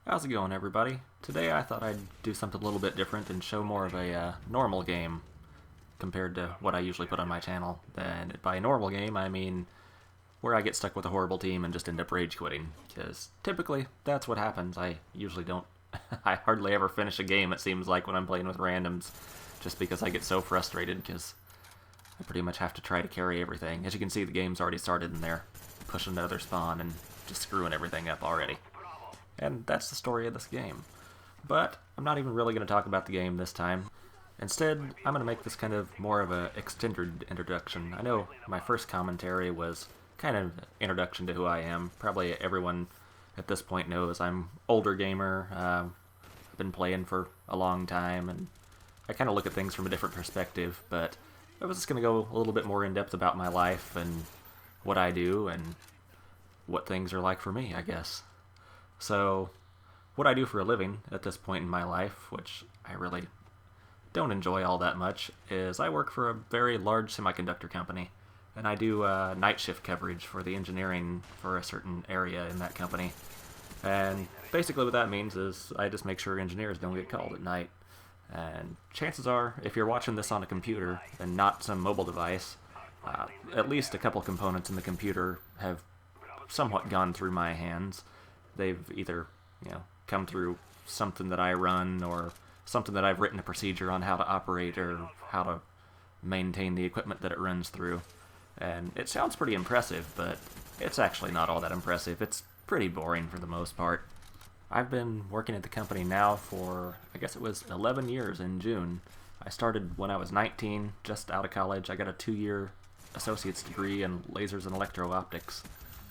How's it going, everybody? Today I thought I'd do something a little bit different and show more of a normal game compared to what I usually put on my channel. And by normal game, I mean where I get stuck with a horrible team and just end up rage quitting. Because typically, that's what happens. I usually don't... I hardly ever finish a game, it seems like, when I'm playing with randoms. Just because I get so frustrated, because I pretty much have to try to carry everything. As you can see, the game's already started and they're pushing another spawn and just screwing everything up already. And that's the story of this game. But I'm not even really going to talk about the game this time. Instead, I'm going to make this kind of more of a extended introduction. I know my first commentary was kind of introduction to who I am. Probably everyone at this point knows I'm older gamer. I've been playing for a long time, and I kind of look at things from a different perspective. But I was just going to go a little bit more in depth about my life and what I do and what things are like for me, I guess. So, what I do for a living at this point in my life, which I really don't enjoy all that much, is I work for a very large semiconductor company, and I do night shift coverage for the engineering for a certain area in that company. And basically what that means is I just make sure engineers don't get called at night. And chances are, if you're watching this on a computer and not some mobile device, at least a couple components in the computer have somewhat gone through my hands. They've either, come through something that I run or something that I've written a procedure on how to operate or how to maintain the equipment that it runs through. And it sounds pretty impressive, but it's actually not all that impressive. It's pretty boring for the most part. I've been working at the company now for, I guess it was 11 years in June. I started when I was 19, just out of college. I got a 2-year associate's degree in lasers and electro-optics,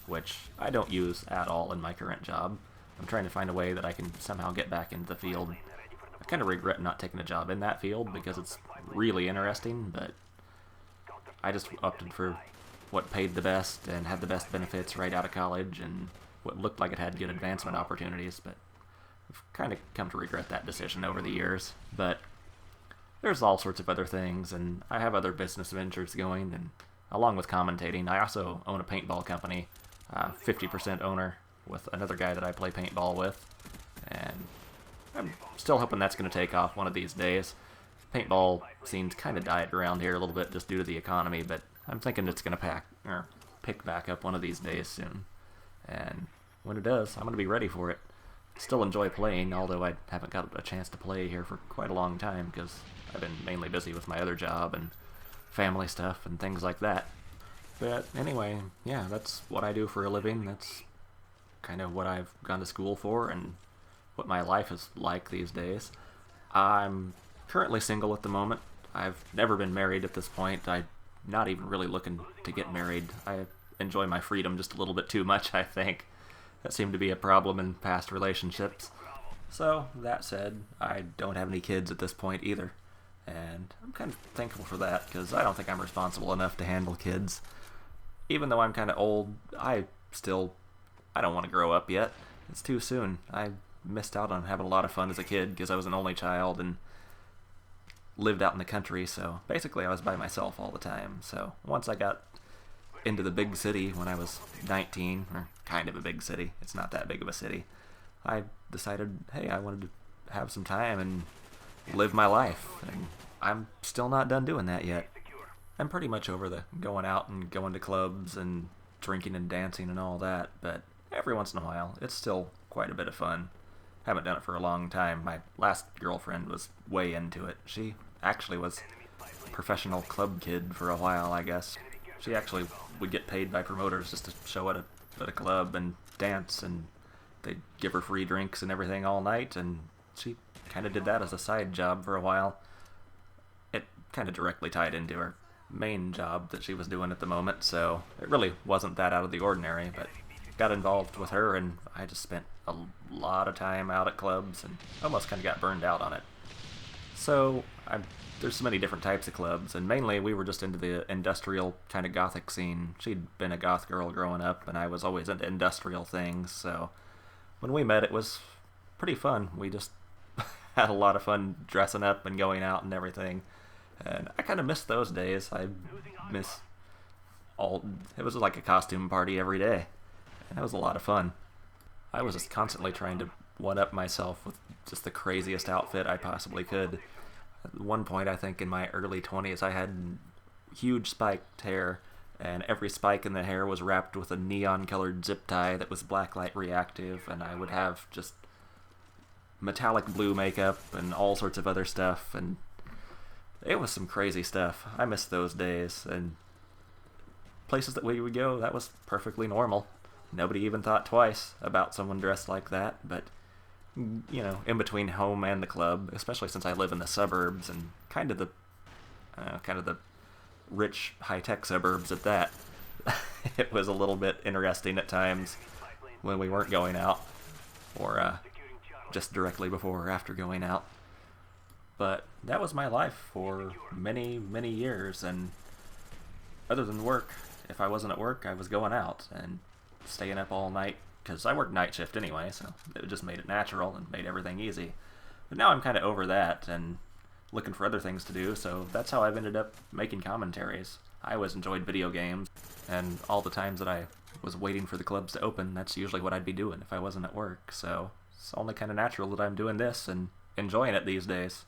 which I don't use at all in my current job. I'm trying to find a way that I can somehow get back into the field. I kind of regret not taking a job in that field because it's really interesting, but I just opted for what paid the best and had the best benefits right out of college and what looked like it had good advancement opportunities, but I've kind of come to regret that decision over the years. But there's all sorts of other things, and I have other business ventures going, and along with commentating, I also own a paintball company. 50% owner with another guy that I play paintball with, and I'm still hoping that's going to take off one of these days. Paintball scene's kind of died around here a little bit just due to the economy, but I'm thinking it's going to pick back up one of these days soon, and when it does, I'm going to be ready for it. Still enjoy playing, although I haven't got a chance to play here for quite a long time because I've been mainly busy with my other job and family stuff and things like that. But anyway, yeah, that's what I do for a living. That's kind of what I've gone to school for and what my life is like these days. I'm currently single at the moment. I've never been married at this point. I'm not even really looking to get married. I enjoy my freedom just a little bit too much, I think. That seemed to be a problem in past relationships. So, that said, I don't have any kids at this point either. And I'm kind of thankful for that, because I don't think I'm responsible enough to handle kids. Even though I'm kind of old, I don't want to grow up yet. It's too soon. I missed out on having a lot of fun as a kid because I was an only child and lived out in the country, so basically I was by myself all the time. So once I got into the big city when I was 19, or kind of a big city, it's not that big of a city, I decided, hey, I wanted to have some time and live my life, and I'm still not done doing that yet. I'm pretty much over the going out and going to clubs and drinking and dancing and all that, but every once in a while, it's still quite a bit of fun. Haven't done it for a long time. My last girlfriend was way into it. She actually was a professional club kid for a while, I guess. She actually would get paid by promoters just to show at a club and dance, and they'd give her free drinks and everything all night, and she kind of did that as a side job for a while. It kind of directly tied into her main job that she was doing at the moment, so it really wasn't that out of the ordinary, but got involved with her, and I just spent a lot of time out at clubs and almost kind of got burned out on it. So there's so many different types of clubs, and mainly we were just into the industrial kind of gothic scene. She'd been a goth girl growing up, and I was always into industrial things, so when we met, it was pretty fun. We just had a lot of fun dressing up and going out and everything. And I kind of miss those days. I miss it was like a costume party every day. And it was a lot of fun. I was just constantly trying to one-up myself with just the craziest outfit I possibly could. At one point, I think in my early 20s, I had huge spiked hair, and every spike in the hair was wrapped with a neon-colored zip tie that was blacklight reactive, and I would have just metallic blue makeup and all sorts of other stuff, and it was some crazy stuff. I miss those days, and places that we would go, that was perfectly normal. Nobody even thought twice about someone dressed like that, but you know, in between home and the club, especially since I live in the suburbs and kind of the rich high-tech suburbs at that, it was a little bit interesting at times when we weren't going out, or just directly before or after going out. But that was my life for many, many years, and other than work, if I wasn't at work, I was going out and staying up all night, because I worked night shift anyway, so it just made it natural and made everything easy. But now I'm kind of over that and looking for other things to do, so that's how I've ended up making commentaries. I always enjoyed video games, and all the times that I was waiting for the clubs to open, that's usually what I'd be doing if I wasn't at work, so it's only kind of natural that I'm doing this and enjoying it these days.